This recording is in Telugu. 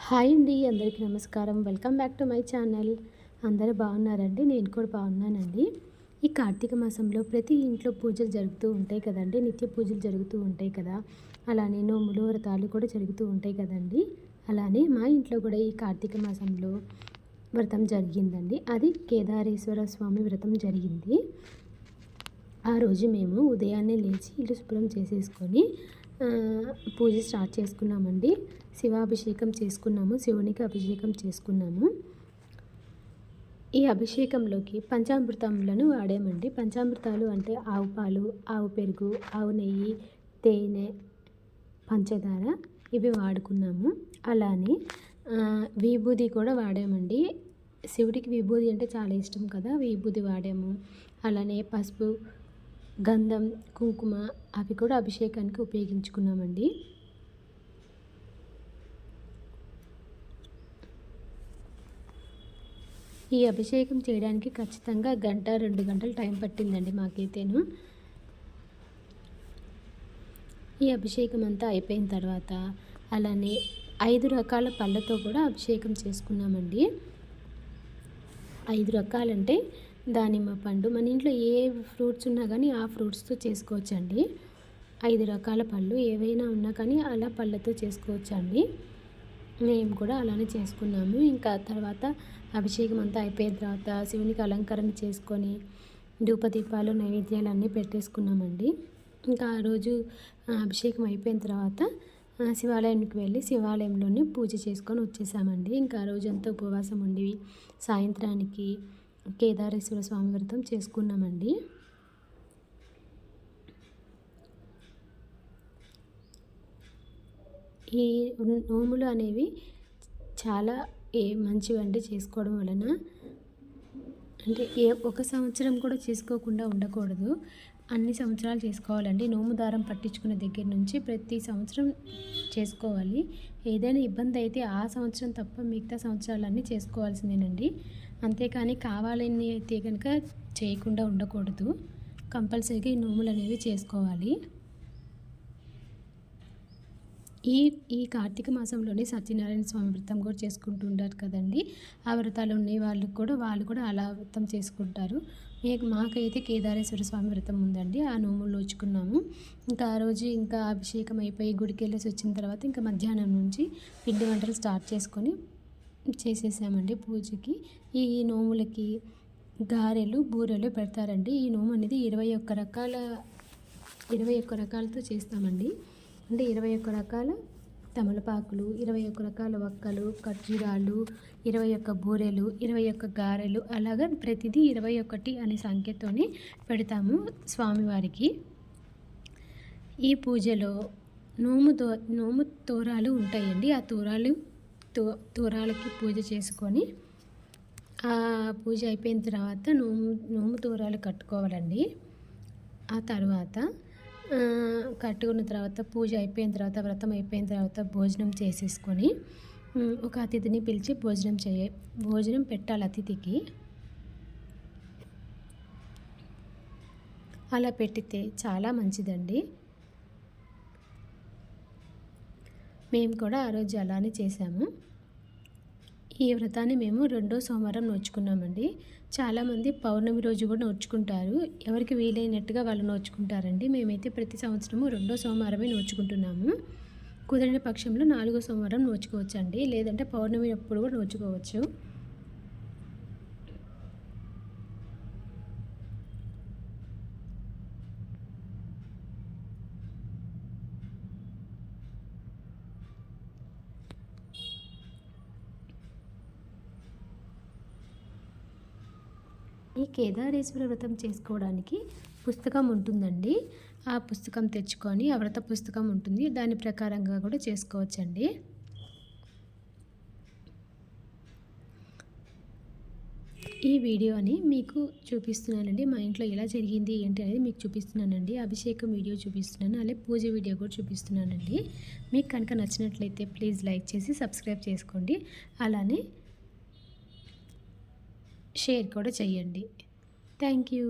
హాయ్ అండి, అందరికీ నమస్కారం. Welcome back to my channel. అందరూ బాగున్నారండి? నేను కూడా బాగున్నానండి. ఈ కార్తీక మాసంలో ప్రతి ఇంట్లో పూజలు జరుగుతూ ఉంటాయి కదండి, నిత్య పూజలు జరుగుతూ ఉంటాయి కదా. అలానే నోములు వ్రతాలు కూడా జరుగుతూ ఉంటాయి కదండి. అలానే మా ఇంట్లో కూడా ఈ కార్తీక మాసంలో వ్రతం జరిగిందండి. అది కేదారేశ్వర స్వామి వ్రతం జరిగింది. ఆ రోజు మేము ఉదయాన్నే లేచి ఇల్లు శుభ్రం చేసేసుకొని పూజ స్టార్ట్ చేసుకున్నామండి. శివాభిషేకం చేసుకున్నాము, శివునికి అభిషేకం చేసుకున్నాము. ఈ అభిషేకంలోకి పంచామృతములను వాడామండి. పంచామృతాలు అంటే ఆవు పాలు, ఆవు పెరుగు, ఆవు నెయ్యి, తేనె, పంచదార ఇవి వాడుకున్నాము. అలానే విభూది కూడా వాడామండి. శివుడికి విభూది అంటే చాలా ఇష్టం కదా, విభూది వాడాము. అలానే పసుపు, గంధం, కుంకుమ అవి కూడా అభిషేకానికి ఉపయోగించుకున్నామండి. ఈ అభిషేకం చేయడానికి ఖచ్చితంగా 1-2 గంటలు టైం పట్టిందండి మాకైతేను. ఈ అభిషేకం అంతా అయిపోయిన తర్వాత అలానే 5 రకాల పళ్ళతో కూడా అభిషేకం చేసుకున్నామండి. 5 రకాలంటే దానిమ్మ పండు, మన ఇంట్లో ఏ ఫ్రూట్స్ ఉన్నా కానీ ఆ ఫ్రూట్స్తో చేసుకోవచ్చండి. 5 రకాల పళ్ళు ఏవైనా ఉన్నా కానీ అలా పళ్ళతో చేసుకోవచ్చండి. మేము కూడా అలానే చేసుకున్నాము. ఇంకా తర్వాత అభిషేకం అంతా అయిపోయిన తర్వాత శివునికి అలంకరణ చేసుకొని ధూపదీపాలు, నైవేద్యాలు అన్నీ పెట్టేసుకున్నామండి. ఇంకా ఆ రోజు అభిషేకం అయిపోయిన తర్వాత శివాలయానికి వెళ్ళి శివాలయంలోనే పూజ చేసుకొని వచ్చేసామండి. ఇంకా ఆ రోజంతా ఉపవాసం ఉండి సాయంత్రానికి కేదారేశ్వర స్వామి వ్రతం చేసుకున్నామండి. ఈ నోములు అనేవి చాలా మంచివండి చేసుకోవడం వలన. అంటే ఒక సంవత్సరం కూడా చేసుకోకుండా ఉండకూడదు, అన్ని సంవత్సరాలు చేసుకోవాలండి. నోము దారం పట్టించుకునే దగ్గర నుంచి ప్రతి సంవత్సరం చేసుకోవాలి. ఏదైనా ఇబ్బంది అయితే ఆ సంవత్సరం తప్ప మిగతా సంవత్సరాలన్నీ చేసుకోవాల్సిందేనండి. అంతేకాని కావాలని అయితే కనుక చేయకుండా ఉండకూడదు. కంపల్సరీగా ఈ నోములు అనేవి చేసుకోవాలి. ఈ కార్తీక మాసంలోనే సత్యనారాయణ స్వామి వ్రతం కూడా చేసుకుంటూ ఉంటారు కదండి. ఆ వ్రతాలు ఉన్న వాళ్ళు కూడా అలా వ్రతం చేసుకుంటారు. మాకైతే కేదారేశ్వర స్వామి వ్రతం ఉందండి, ఆ నోములు నోచుకున్నాము. ఇంకా ఆ రోజు ఇంకా అభిషేకం అయిపోయి గుడికి వెళ్ళేసి వచ్చిన తర్వాత ఇంకా మధ్యాహ్నం నుంచి పిండి వంటలు స్టార్ట్ చేసుకొని చేసేసామండి పూజకి. ఈ నోములకి గారెలు, బూరెలు పెడతారండి. ఈ నోము అనేది 21 రకాలతో చేస్తామండి. అంటే 21 రకాల తమలపాకులు, 21 రకాల వక్కలు, ఖర్జూరాలు, 21 బూరెలు, 21 గారెలు, అలాగా ప్రతిదీ 21 అనే సంఖ్యతోనే పెడతాము స్వామివారికి. ఈ పూజలో నోము తోరాలు ఉంటాయండి. ఆ తోరాలకి పూజ చేసుకొని ఆ పూజ అయిపోయిన తర్వాత నోము తోరాలు కట్టుకోవాలండి. ఆ తర్వాత కట్టుకున్న తర్వాత పూజ అయిపోయిన తర్వాత వ్రతం అయిపోయిన తర్వాత భోజనం చేసేసుకొని ఒక అతిథిని పిలిచి భోజనం పెట్టాలి అతిథికి. అలా పెట్టితే చాలా మంచిదండి. మేము కూడా ఆ రోజు అలానే చేసాము. ఈ వ్రతాన్ని మేము 2వ సోమవారం నోచుకున్నామండి. చాలామంది పౌర్ణమి రోజు కూడా నోచుకుంటారు. ఎవరికి వీలైనట్టుగా వాళ్ళు నోచుకుంటారండి. మేమైతే ప్రతి సంవత్సరము 2వ సోమవారమే నోచుకుంటున్నాము. కుదిరిన పక్షంలో 4వ సోమవారం నోచుకోవచ్చండి, లేదంటే పౌర్ణమి అప్పుడు కూడా నోచుకోవచ్చు. ఈ కేదారేశ్వర వ్రతం చేసుకోవడానికి పుస్తకం ఉంటుందండి. ఆ పుస్తకం తెచ్చుకొని, ఆ వ్రత పుస్తకం ఉంటుంది, దాని ప్రకారంగా కూడా చేసుకోవచ్చండి. ఈ వీడియోని మీకు చూపిస్తున్నానండి. మా ఇంట్లో ఎలా జరిగింది ఏంటి అనేది మీకు చూపిస్తున్నానండి. అభిషేకం వీడియో చూపిస్తున్నాను, అలాగే పూజ వీడియో కూడా చూపిస్తున్నానండి. మీకు కనుక నచ్చినట్లయితే ప్లీజ్ లైక్ చేసి సబ్స్క్రైబ్ చేసుకోండి. అలానే షేర్ కూడా చేయండి. Thank you.